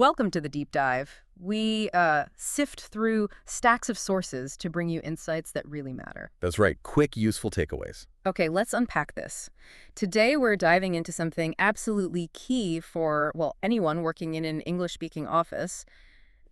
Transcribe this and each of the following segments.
Welcome to the deep dive. We sift through stacks of sources to bring you insights that really matter. That's right. Quick, useful takeaways. Okay, let's unpack this. Today we're diving into something absolutely key for, well, anyone working in an English-speaking office,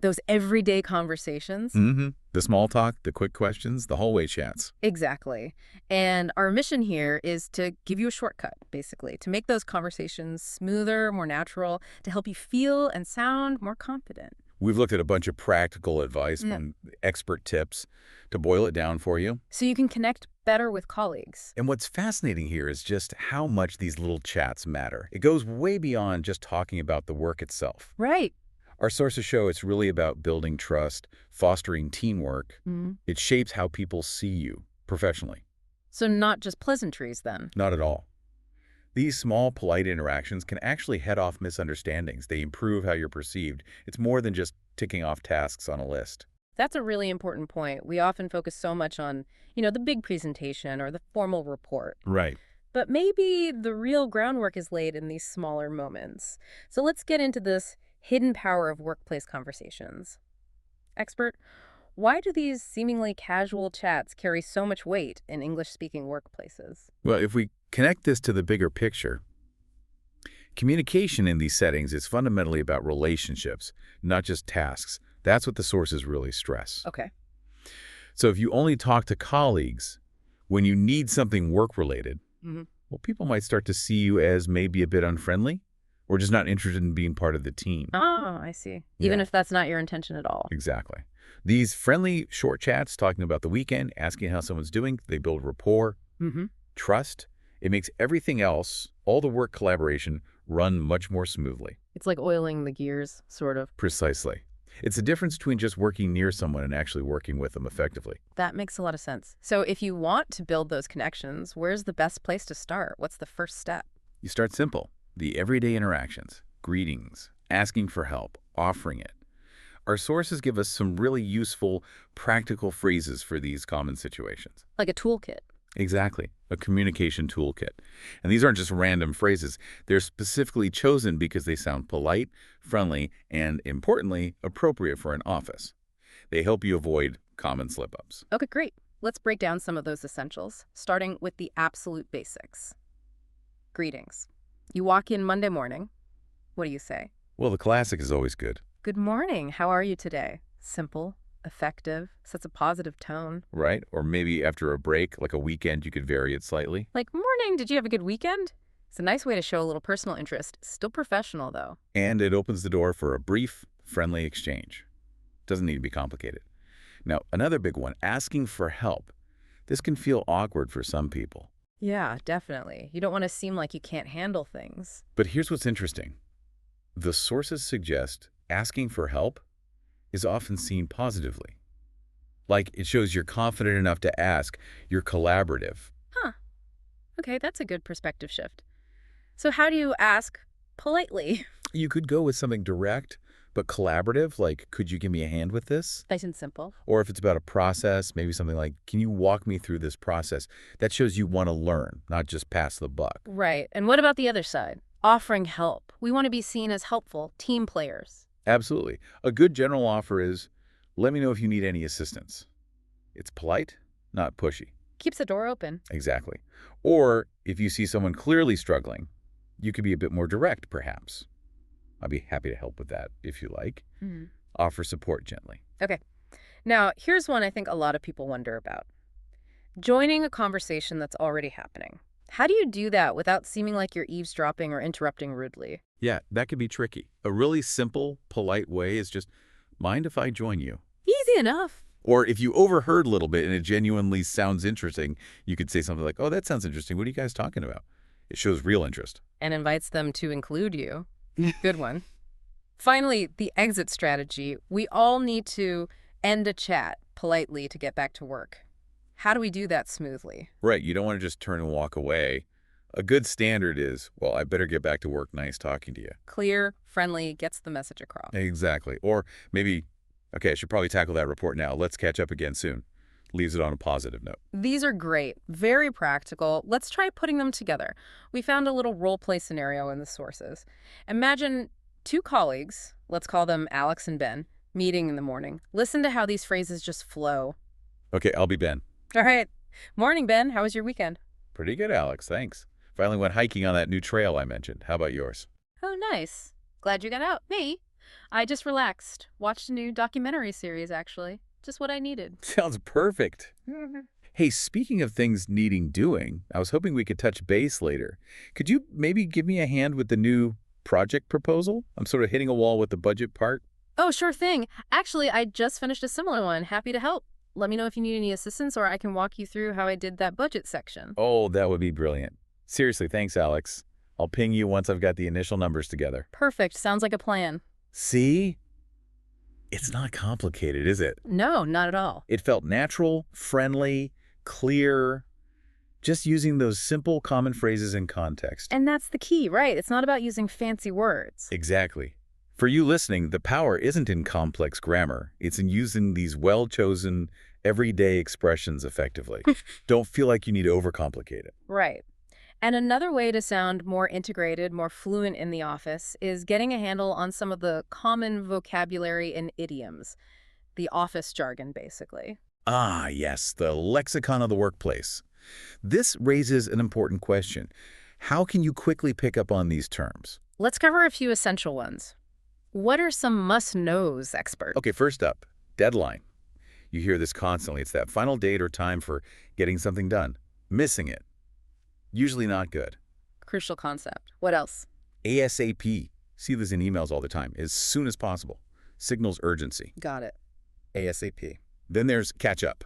those everyday conversations. The small talk, the quick questions, the hallway chats. Exactly. And our mission here is to give you a shortcut, basically, to make those conversations smoother, more natural, to help you feel and sound more confident. We've looked at a bunch of practical advice and expert tips to boil it down for you. So you can connect better with colleagues. And what's fascinating here is just how much these little chats matter. It goes way beyond just talking about the work itself. Right. Our sources show it's really about building trust, fostering teamwork. It shapes how people see you professionally. So not just pleasantries, then. Not at all. These small, polite interactions can actually head off misunderstandings. They improve how you're perceived. It's more than just ticking off tasks on a list. That's a really important point. We often focus so much on, the big presentation or the formal report. Right. But maybe the real groundwork is laid in these smaller moments. So let's get into this hidden power of workplace conversations. Expert, why do these seemingly casual chats carry so much weight in English-speaking workplaces? Well, if we connect this to the bigger picture, communication in these settings is fundamentally about relationships, not just tasks. That's what the sources really stress. Okay. So if you only talk to colleagues when you need something work-related, well, people might start to see you as maybe a bit unfriendly or just not interested in being part of the team. Oh, I see. Even if that's not your intention at all. Exactly. These friendly, short chats talking about the weekend, asking how someone's doing, they build rapport, trust. It makes everything else, all the work collaboration, run much more smoothly. It's like oiling the gears, sort of. Precisely. It's the difference between just working near someone and actually working with them effectively. That makes a lot of sense. So if you want to build those connections, where's the best place to start? What's the first step? You start simple. The everyday interactions, greetings, asking for help, offering it. Our sources give us some really useful, practical phrases for these common situations. Like a toolkit. Exactly, a communication toolkit. And these aren't just random phrases. They're specifically chosen because they sound polite, friendly, and, importantly, appropriate for an office. They help you avoid common slip-ups. Okay, great. Let's break down some of those essentials, starting with the absolute basics. Greetings. You walk in Monday morning. What do you say? Well, the classic is always good. Good morning. How are you today? Simple, effective, sets a positive tone. Right? Or maybe after a break, like a weekend, you could vary it slightly. Like, morning, did you have a good weekend? It's a nice way to show a little personal interest. Still professional, though. And it opens the door for a brief, friendly exchange. Doesn't need to be complicated. Now, another big one, asking for help. This can feel awkward for some people. Yeah, definitely. You don't want to seem like you can't handle things. But here's what's interesting. The sources suggest asking for help is often seen positively. Like, it shows you're confident enough to ask, you're collaborative. Huh. Okay, that's a good perspective shift. So how do you ask politely? You could go with something direct, but collaborative, like, could you give me a hand with this? Nice and simple. Or if it's about a process, maybe something like, can you walk me through this process? That shows you want to learn, not just pass the buck. Right. And what about the other side? Offering help. We want to be seen as helpful team players. Absolutely. A good general offer is, let me know if you need any assistance. It's polite, not pushy. Keeps the door open. Exactly. Or if you see someone clearly struggling, you could be a bit more direct, perhaps. I'd be happy to help with that if you like. Offer support gently. Okay. Now, here's one I think a lot of people wonder about. Joining a conversation that's already happening. How do you do that without seeming like you're eavesdropping or interrupting rudely? Yeah, that could be tricky. A really simple, polite way is just, mind if I join you? Easy enough. Or if you overheard a little bit and it genuinely sounds interesting, you could say something like, oh, that sounds interesting. What are you guys talking about? It shows real interest. And invites them to include you. Good one. Finally, the exit strategy. We all need to end a chat politely to get back to work. How do we do that smoothly? Right. You don't want to just turn and walk away. A good standard is, well, I better get back to work. Nice talking to you. Clear, friendly, gets the message across. Exactly. Or maybe, okay, I should probably tackle that report now. Let's catch up again soon. Leaves it on a positive note. These are great, very practical. Let's try putting them together. We found a little role play scenario in the sources. Imagine two colleagues Let's call them Alex and Ben. Meeting in the morning. Listen to how these phrases just flow. Okay, I'll be Ben. All right. Morning, Ben. How was your weekend? Pretty good, Alex, thanks. Finally went hiking on that new trail I mentioned. How about yours? Oh, nice. Glad you got out. Me? I just relaxed. Watched a new documentary series, actually. Just what I needed. Sounds perfect. Hey, speaking of things needing doing, I was hoping we could touch base later. Could you maybe give me a hand with the new project proposal? I'm sort of hitting a wall with the budget part. Oh, sure thing. Actually, I just finished a similar one. Happy to help. Let me know if you need any assistance or I can walk you through how I did that budget section. Oh, that would be brilliant. Seriously, thanks, Alex. I'll ping you once I've got the initial numbers together. Perfect. Sounds like a plan. See? It's not complicated, is it? No, not at all. It felt natural, friendly, clear, just using those simple common phrases in context. And that's the key, right? It's not about using fancy words. Exactly. For you listening, the power isn't in complex grammar. It's in using these well-chosen, everyday expressions effectively. Don't feel like you need to overcomplicate it. Right. And another way to sound more integrated, more fluent in the office is getting a handle on some of the common vocabulary and idioms. The office jargon, basically. Ah, yes, the lexicon of the workplace. This raises an important question. How can you quickly pick up on these terms? Let's cover a few essential ones. What are some must-knows, expert? Okay, first up, deadline. You hear this constantly. It's that final date or time for getting something done. Missing it. Usually not good. Crucial concept. What else? ASAP. See this in emails all the time. As soon as possible. Signals urgency. Got it. ASAP. Then there's catch up.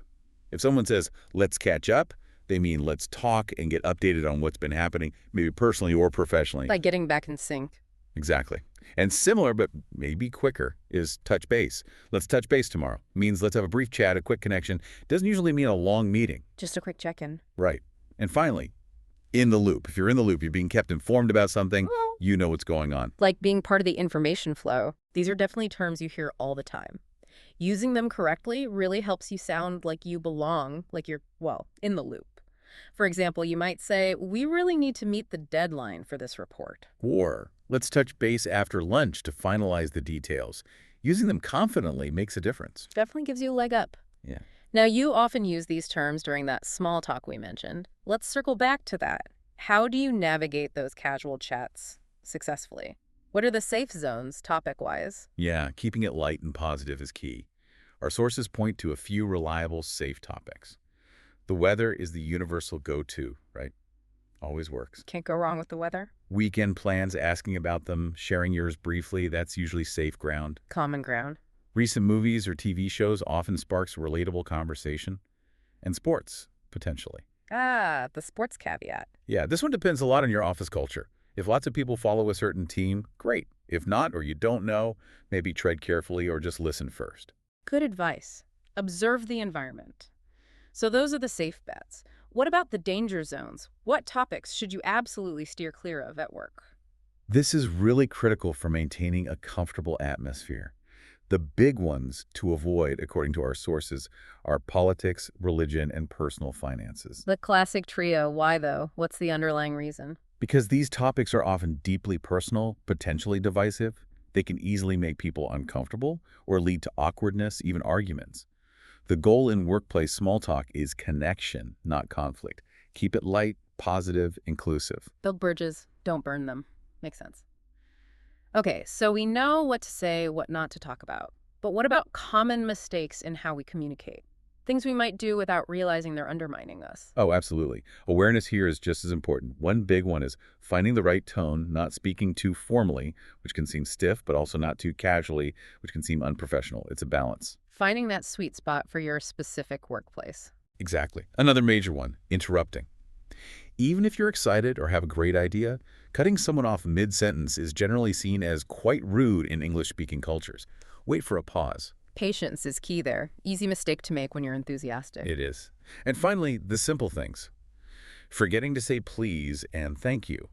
If someone says, let's catch up, they mean let's talk and get updated on what's been happening, maybe personally or professionally. Like getting back in sync. Exactly. And similar, but maybe quicker, is touch base. Let's touch base tomorrow. Means let's have a brief chat, a quick connection. Doesn't usually mean a long meeting. Just a quick check-in. Right. And finally, in the loop. If you're in the loop, you're being kept informed about something, you know what's going on. Like being part of the information flow. These are definitely terms you hear all the time. Using them correctly really helps you sound like you belong, like you're, well, in the loop. For example, you might say, we really need to meet the deadline for this report. Or, let's touch base after lunch to finalize the details. Using them confidently makes a difference. Definitely gives you a leg up. Yeah. Now, you often use these terms during that small talk we mentioned. Let's circle back to that. How do you navigate those casual chats successfully? What are the safe zones, topic-wise? Yeah, keeping it light and positive is key. Our sources point to a few reliable, safe topics. The weather is the universal go-to, right? Always works. Can't go wrong with the weather. Weekend plans, asking about them, sharing yours briefly, that's usually safe ground. Common ground. Recent movies or TV shows often sparks relatable conversation. And sports, potentially. Ah, the sports caveat. Yeah, this one depends a lot on your office culture. If lots of people follow a certain team, great. If not, or you don't know, maybe tread carefully or just listen first. Good advice. Observe the environment. So those are the safe bets. What about the danger zones? What topics should you absolutely steer clear of at work? This is really critical for maintaining a comfortable atmosphere. The big ones to avoid, according to our sources, are politics, religion, and personal finances. The classic trio. Why, though? What's the underlying reason? Because these topics are often deeply personal, potentially divisive. They can easily make people uncomfortable or lead to awkwardness, even arguments. The goal in workplace small talk is connection, not conflict. Keep it light, positive, inclusive. Build bridges, don't burn them. Makes sense. Okay, so we know what to say, what not to talk about. But what about common mistakes in how we communicate? Things we might do without realizing they're undermining us. Oh, absolutely. Awareness here is just as important. One big one is finding the right tone, not speaking too formally, which can seem stiff, but also not too casually, which can seem unprofessional. It's a balance. Finding that sweet spot for your specific workplace. Exactly. Another major one, interrupting. Even if you're excited or have a great idea, cutting someone off mid-sentence is generally seen as quite rude in English-speaking cultures. Wait for a pause. Patience is key there. Easy mistake to make when you're enthusiastic. It is. And finally, the simple things. Forgetting to say please and thank you.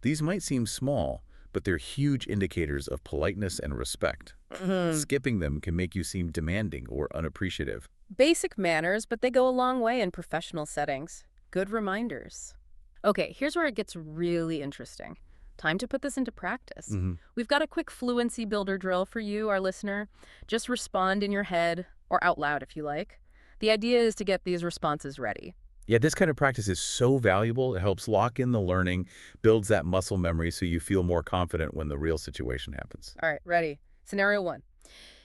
These might seem small, but they're huge indicators of politeness and respect. Skipping them can make you seem demanding or unappreciative. Basic manners, but they go a long way in professional settings. Good reminders. Okay, here's where it gets really interesting. Time to put this into practice. Hmm. We've got a quick fluency builder drill for you, our listener. Just respond in your head or out loud if you like. The idea is to get these responses ready. Yeah, this kind of practice is so valuable. It helps lock in the learning, builds that muscle memory so you feel more confident when the real situation happens. All right, ready. Scenario 1.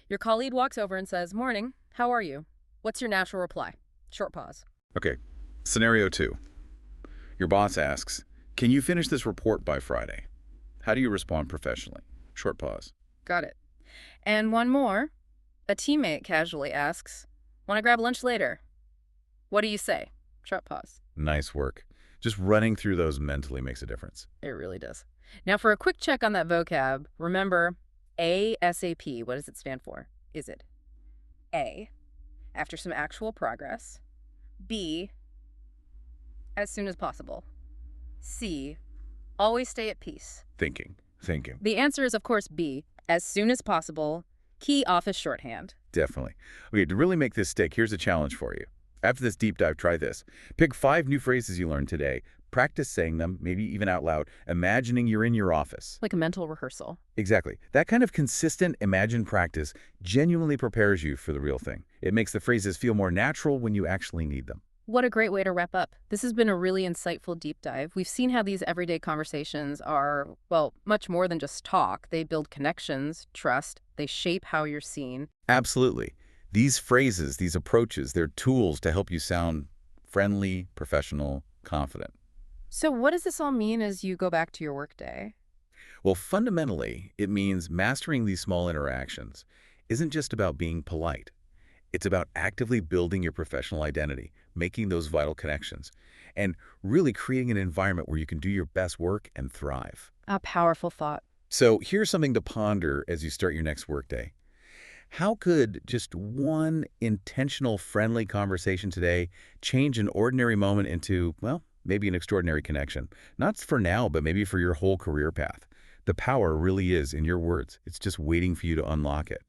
Your colleague walks over and says, "Morning, how are you?" What's your natural reply? Short pause. Okay, scenario 2. Your boss asks, "Can you finish this report by Friday?" How do you respond professionally? Short pause. Got it. And one more. A teammate casually asks, "Want to grab lunch later?" What do you say? Short pause. Nice work. Just running through those mentally makes a difference. It really does. Now, for a quick check on that vocab, remember ASAP. What does it stand for? Is it A, after some actual progress, B, as soon as possible, C, always stay at peace? Thinking. The answer is, of course, B, as soon as possible, key office shorthand. Definitely. Okay, to really make this stick, here's a challenge for you. After this deep dive, try this. Pick 5 new phrases you learned today. Practice saying them, maybe even out loud, imagining you're in your office. Like a mental rehearsal. Exactly. That kind of consistent imagined practice genuinely prepares you for the real thing. It makes the phrases feel more natural when you actually need them. What a great way to wrap up. This has been a really insightful deep dive. We've seen how these everyday conversations are, well, much more than just talk. They build connections, trust, they shape how you're seen. Absolutely. These phrases, these approaches, they're tools to help you sound friendly, professional, confident. So what does this all mean as you go back to your workday? Well, fundamentally, it means mastering these small interactions isn't just about being polite. It's about actively building your professional identity, making those vital connections, and really creating an environment where you can do your best work and thrive. A powerful thought. So here's something to ponder as you start your next workday. How could just one intentional, friendly conversation today change an ordinary moment into, well, maybe an extraordinary connection? Not for now, but maybe for your whole career path. The power really is in your words. It's just waiting for you to unlock it.